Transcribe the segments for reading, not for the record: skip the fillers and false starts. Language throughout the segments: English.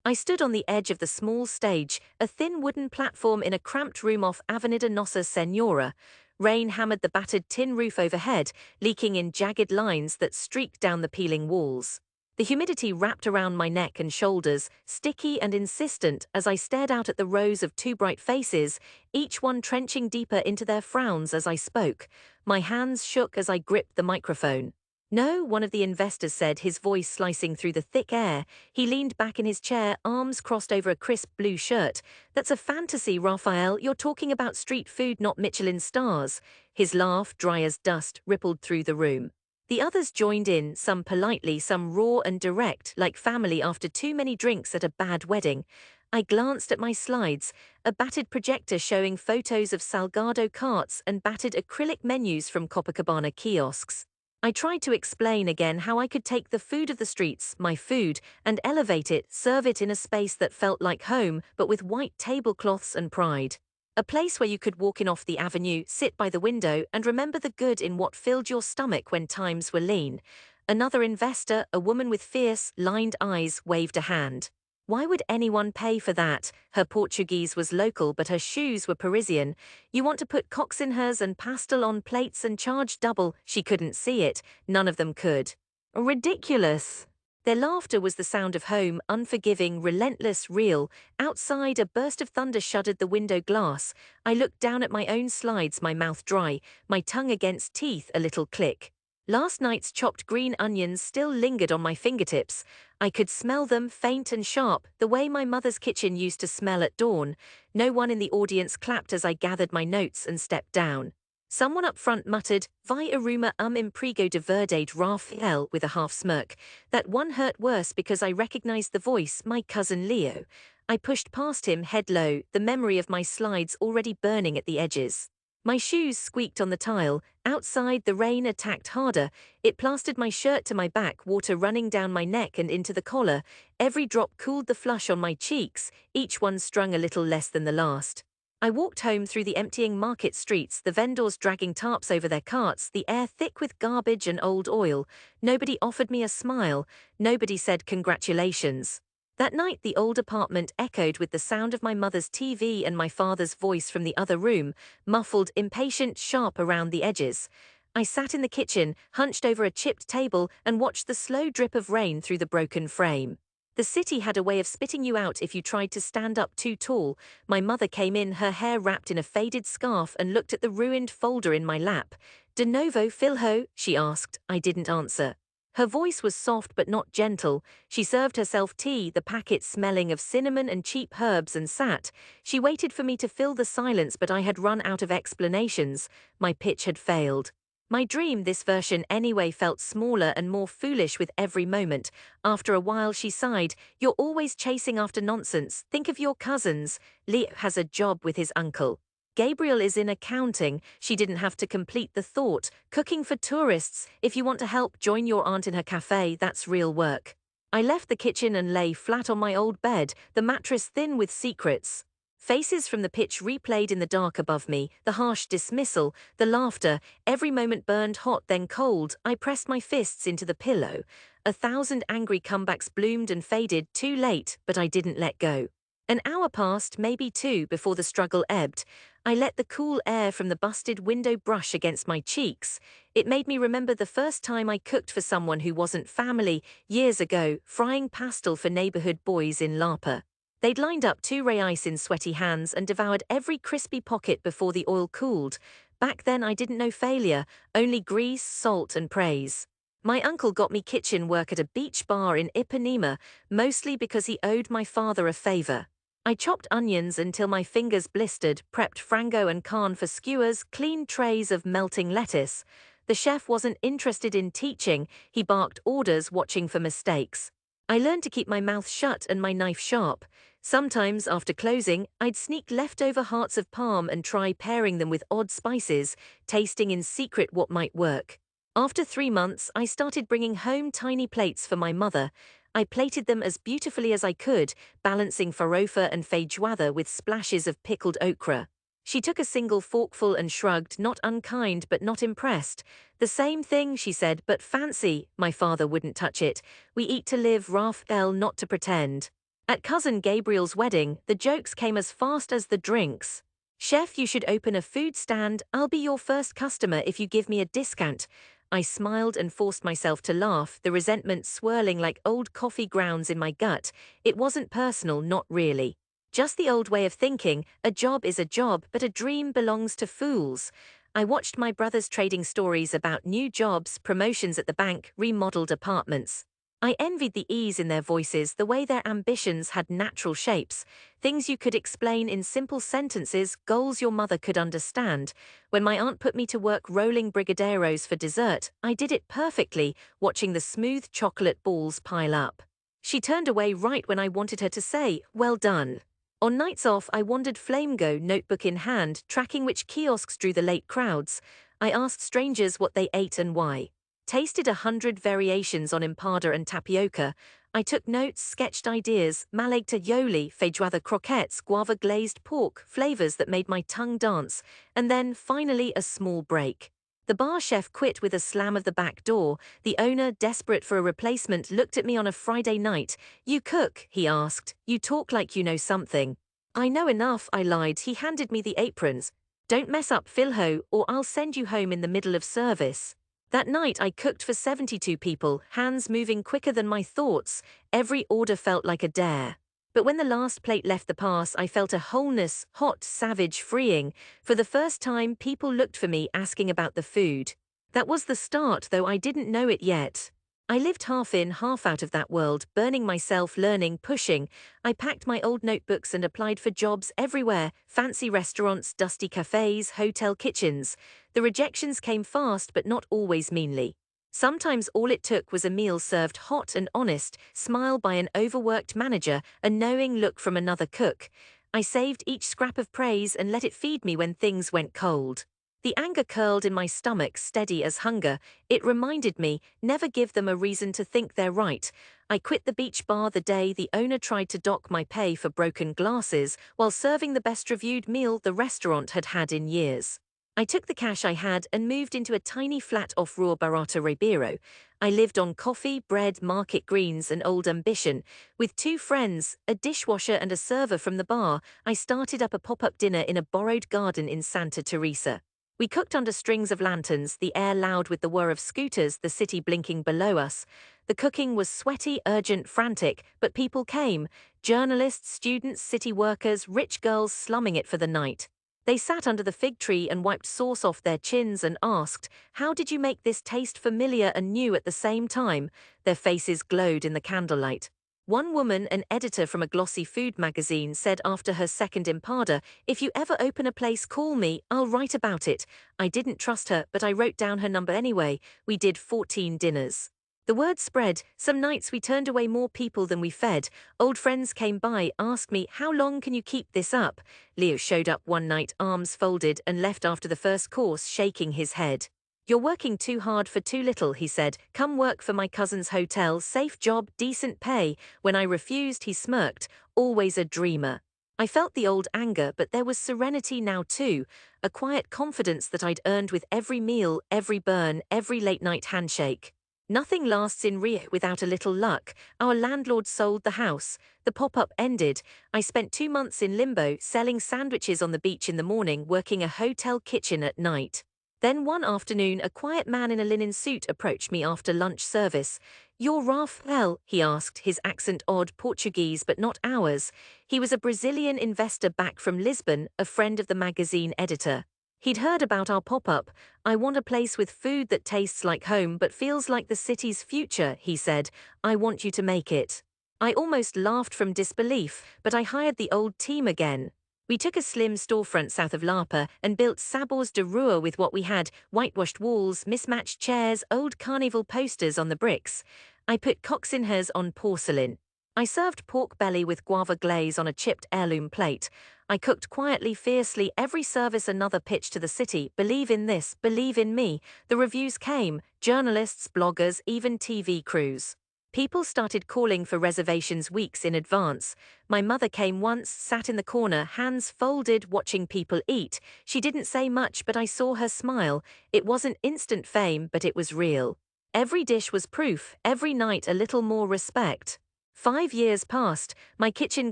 I stood on the edge of the small stage, a thin wooden platform in a cramped room off Avenida Nossa Senhora. Rain hammered the battered tin roof overhead, leaking in jagged lines that streaked down the peeling walls. The humidity wrapped around my neck and shoulders, sticky and insistent as I stared out at the rows of two bright faces, each one trenching deeper into their frowns as I spoke. My hands shook as I gripped the microphone. No, one of the investors said, his voice slicing through the thick air. He leaned back in his chair, arms crossed over a crisp blue shirt. That's a fantasy, Raphael. You're talking about street food, not Michelin stars. His laugh, dry as dust, rippled through the room. The others joined in, some politely, some raw and direct, like family after too many drinks at a bad wedding. I glanced at my slides, a battered projector showing photos of Salgado carts and battered acrylic menus from Copacabana kiosks. I tried to explain again how I could take the food of the streets, my food, and elevate it, serve it in a space that felt like home, but with white tablecloths and pride. A place where you could walk in off the avenue, sit by the window, and remember the good in what filled your stomach when times were lean. Another investor, a woman with fierce, lined eyes, waved a hand. Why would anyone pay for that? Her Portuguese was local, but her shoes were Parisian. You want to put coxinhas and pastel on plates and charge double? She couldn't see it. None of them could. Ridiculous. Their laughter was the sound of home, unforgiving, relentless, real. Outside, a burst of thunder shuddered the window glass. I looked down at my own slides, my mouth dry, my tongue against teeth, a little click. Last night's chopped green onions still lingered on my fingertips. I could smell them, faint and sharp, the way my mother's kitchen used to smell at dawn. No one in the audience clapped as I gathered my notes and stepped down. Someone up front muttered, "Vai arruma emprego de verdade, Raphael," with a half smirk. That one hurt worse because I recognized the voice, my cousin Leo. I pushed past him head low, the memory of my slides already burning at the edges. My shoes squeaked on the tile. Outside, the rain attacked harder. It plastered my shirt to my back, water running down my neck and into the collar. Every drop cooled the flush on my cheeks, each one strung a little less than the last. I walked home through the emptying market streets, the vendors dragging tarps over their carts, the air thick with garbage and old oil. Nobody offered me a smile. Nobody said congratulations. That night the old apartment echoed with the sound of my mother's TV and my father's voice from the other room, muffled, impatient, sharp around the edges. I sat in the kitchen, hunched over a chipped table, and watched the slow drip of rain through the broken frame. The city had a way of spitting you out if you tried to stand up too tall. My mother came in, her hair wrapped in a faded scarf, and looked at the ruined folder in my lap. "De novo, Filho?" she asked. I didn't answer. Her voice was soft but not gentle. She served herself tea, the packet smelling of cinnamon and cheap herbs, and sat. She waited for me to fill the silence, but I had run out of explanations. My pitch had failed. My dream, this version anyway, felt smaller and more foolish with every moment. After a while she sighed. "You're always chasing after nonsense. Think of your cousins. Leo has a job with his uncle. Gabriel is in accounting." She didn't have to complete the thought. "Cooking for tourists. If you want to help, join your aunt in her cafe. That's real work." I left the kitchen and lay flat on my old bed, the mattress thin with secrets. Faces from the pitch replayed in the dark above me, the harsh dismissal, the laughter. Every moment burned hot, then cold. I pressed my fists into the pillow. 1,000 angry comebacks bloomed and faded, too late, but I didn't let go. An hour passed, maybe two, before the struggle ebbed. I let the cool air from the busted window brush against my cheeks. It made me remember the first time I cooked for someone who wasn't family, years ago, frying pastel for neighborhood boys in Lapa. They'd lined up 2 reais in sweaty hands and devoured every crispy pocket before the oil cooled. Back then I didn't know failure, only grease, salt and praise. My uncle got me kitchen work at a beach bar in Ipanema, mostly because he owed my father a favor. I chopped onions until my fingers blistered, prepped frango and carne for skewers, cleaned trays of melting lettuce. The chef wasn't interested in teaching, he barked orders, watching for mistakes. I learned to keep my mouth shut and my knife sharp. Sometimes, after closing, I'd sneak leftover hearts of parm and try pairing them with odd spices, tasting in secret what might work. After 3 months, I started bringing home tiny plates for my mother. I plated them as beautifully as I could, balancing farofa and feijoada with splashes of pickled okra. She took a single forkful and shrugged, not unkind but not impressed. "The same thing," she said, "but fancy." My father wouldn't touch it. "We eat to live, Raphael, not to pretend." At cousin Gabriel's wedding, the jokes came as fast as the drinks. Chef, you should open a food stand. I'll be your first customer if you give me a discount. I smiled and forced myself to laugh, the resentment swirling like old coffee grounds in my gut. It wasn't personal, not really. Just the old way of thinking, a job is a job, but a dream belongs to fools. I watched my brothers trading stories about new jobs, promotions at the bank, remodeled apartments. I envied the ease in their voices, the way their ambitions had natural shapes, things you could explain in simple sentences, goals your mother could understand. When my aunt put me to work rolling brigadeiros for dessert, I did it perfectly, watching the smooth chocolate balls pile up. She turned away right when I wanted her to say, "Well done." On nights off, I wandered Flamingo, notebook in hand, tracking which kiosks drew the late crowds. I asked strangers what they ate and why. Tasted 100 variations on empada and tapioca. I took notes, sketched ideas, malagta yoli, feijoada croquettes, guava glazed pork, flavors that made my tongue dance, and then, finally, a small break. The bar chef quit with a slam of the back door. The owner, desperate for a replacement, looked at me on a Friday night. "You cook?" he asked. "You talk like you know something." "I know enough," I lied. He handed me the aprons. "Don't mess up, Philho, or I'll send you home in the middle of service." That night I cooked for 72 people, hands moving quicker than my thoughts. Every order felt like a dare. But when the last plate left the pass, I felt a wholeness, hot, savage, freeing. For the first time, people looked for me, asking about the food. That was the start, though I didn't know it yet. I lived half in, half out of that world, burning myself, learning, pushing. I packed my old notebooks and applied for jobs everywhere, fancy restaurants, dusty cafes, hotel kitchens. The rejections came fast, but not always meanly. Sometimes all it took was a meal served hot and honest, smile by an overworked manager, a knowing look from another cook. I saved each scrap of praise and let it feed me when things went cold. The anger curled in my stomach, steady as hunger. It reminded me, never give them a reason to think they're right. I quit the beach bar the day the owner tried to dock my pay for broken glasses while serving the best reviewed meal the restaurant had had in years. I took the cash I had and moved into a tiny flat off Rua Barata Ribeiro. I lived on coffee, bread, market greens, and old ambition. With two friends, a dishwasher and a server from the bar, I started up a pop-up dinner in a borrowed garden in Santa Teresa. We cooked under strings of lanterns, the air loud with the whir of scooters, the city blinking below us. The cooking was sweaty, urgent, frantic, but people came. Journalists, students, city workers, rich girls slumming it for the night. They sat under the fig tree and wiped sauce off their chins and asked, "How did you make this taste familiar and new at the same time?" Their faces glowed in the candlelight. One woman, an editor from a glossy food magazine, said after her second empada, "If you ever open a place, call me, I'll write about it." I didn't trust her, but I wrote down her number anyway. We did 14 dinners. The word spread. Some nights we turned away more people than we fed. Old friends came by, asked me, "How long can you keep this up?" Leo showed up one night, arms folded, and left after the first course, shaking his head. "You're working too hard for too little," he said. "Come work for my cousin's hotel, safe job, decent pay." When I refused, he smirked. Always a dreamer. I felt the old anger, but there was serenity now too, a quiet confidence that I'd earned with every meal, every burn, every late-night handshake. Nothing lasts in Rio without a little luck. Our landlord sold the house. The pop-up ended. I spent 2 months in limbo, selling sandwiches on the beach in the morning, working a hotel kitchen at night. Then one afternoon, a quiet man in a linen suit approached me after lunch service. "You're Rafael?" he asked, his accent odd, Portuguese but not ours. He was a Brazilian investor back from Lisbon, a friend of the magazine editor. He'd heard about our pop-up. "I want a place with food that tastes like home but feels like the city's future," he said. "I want you to make it." I almost laughed from disbelief, but I hired the old team again. We took a slim storefront south of Lapa and built Sabores de Rua with what we had: whitewashed walls, mismatched chairs, old carnival posters on the bricks. I put coccinelles on porcelain. I served pork belly with guava glaze on a chipped heirloom plate. I cooked quietly, fiercely, every service another pitch to the city: "Believe in this, believe in me." The reviews came, journalists, bloggers, even TV crews. People started calling for reservations weeks in advance. My mother came once, sat in the corner, hands folded, watching people eat. She didn't say much, but I saw her smile. It wasn't instant fame, but it was real. Every dish was proof, every night a little more respect. 5 years passed, my kitchen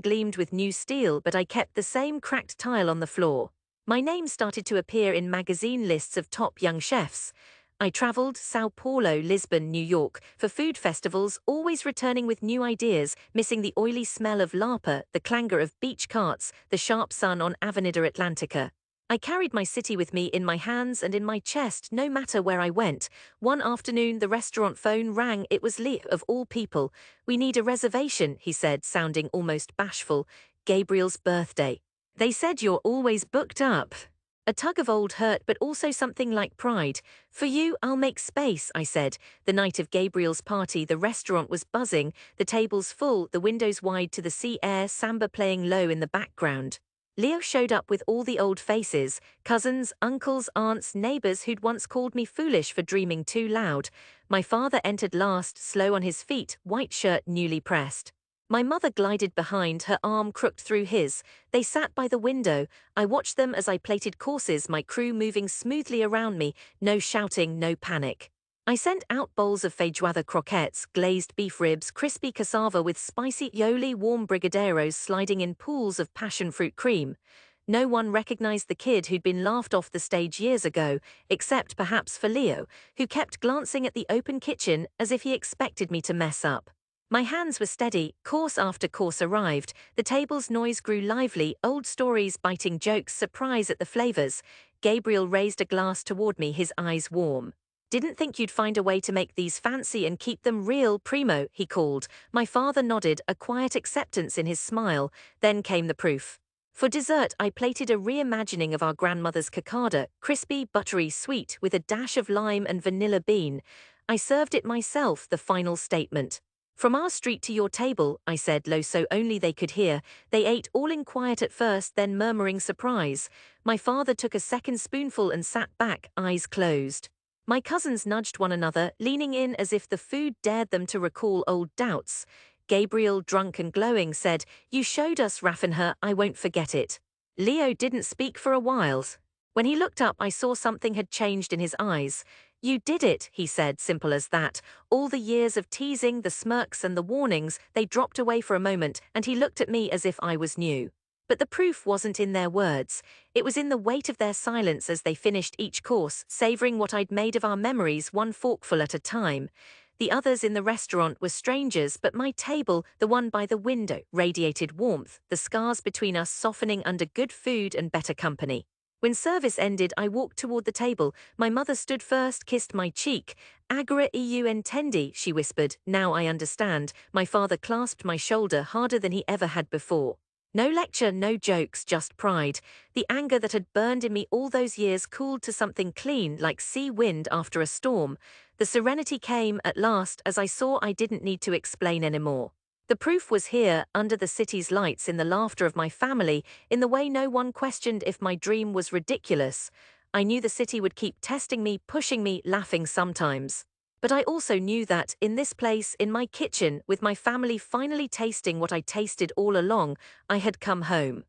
gleamed with new steel, but I kept the same cracked tile on the floor. My name started to appear in magazine lists of top young chefs. I traveled Sao Paulo, Lisbon, New York for food festivals, always returning with new ideas, missing the oily smell of lapa, the clangor of beach carts, the sharp sun on Avenida Atlantica. I carried my city with me in my hands and in my chest, no matter where I went. One afternoon, the restaurant phone rang. It was Leo, of all people. "We need a reservation," he said, sounding almost bashful. "Gabriel's birthday." "They said you're always booked up." A tug of old hurt, but also something like pride. "For you, I'll make space," I said. The night of Gabriel's party, the restaurant was buzzing, the tables full, the windows wide to the sea air, samba playing low in the background. Leo showed up with all the old faces, cousins, uncles, aunts, neighbors who'd once called me foolish for dreaming too loud. My father entered last, slow on his feet, white shirt newly pressed. My mother glided behind, her arm crooked through his. They sat by the window. I watched them as I plated courses, my crew moving smoothly around me, no shouting, no panic. I sent out bowls of feijoada croquettes, glazed beef ribs, crispy cassava with spicy aioli, warm brigadeiros sliding in pools of passion fruit cream. No one recognized the kid who'd been laughed off the stage years ago, except perhaps for Leo, who kept glancing at the open kitchen as if he expected me to mess up. My hands were steady, course after course arrived, the table's noise grew lively, old stories, biting jokes, surprise at the flavors. Gabriel raised a glass toward me, his eyes warm. "Didn't think you'd find a way to make these fancy and keep them real, primo," he called. My father nodded, a quiet acceptance in his smile. Then came the proof. For dessert, I plated a reimagining of our grandmother's cocada, crispy, buttery, sweet, with a dash of lime and vanilla bean. I served it myself, the final statement. "From our street to your table," I said low so only they could hear. They ate all in quiet at first, then murmuring surprise. My father took a second spoonful and sat back, eyes closed. My cousins nudged one another, leaning in as if the food dared them to recall old doubts. Gabriel, drunk and glowing, said, "You showed us Raffinher, I won't forget it." Leo didn't speak for a while. When he looked up, I saw something had changed in his eyes. "You did it," he said, simple as that. All the years of teasing, the smirks and the warnings, they dropped away for a moment, and he looked at me as if I was new. But the proof wasn't in their words. It was in the weight of their silence as they finished each course, savoring what I'd made of our memories, one forkful at a time. The others in the restaurant were strangers, but my table, the one by the window, radiated warmth, the scars between us softening under good food and better company. When service ended, I walked toward the table. My mother stood first, kissed my cheek. "Agora eu entendi," she whispered. "Now I understand." My father clasped my shoulder harder than he ever had before. No lecture, no jokes, just pride. The anger that had burned in me all those years cooled to something clean, like sea wind after a storm. The serenity came, at last, as I saw I didn't need to explain anymore. The proof was here, under the city's lights, in the laughter of my family, in the way no one questioned if my dream was ridiculous. I knew the city would keep testing me, pushing me, laughing sometimes. But I also knew that, in this place, in my kitchen, with my family finally tasting what I tasted all along, I had come home.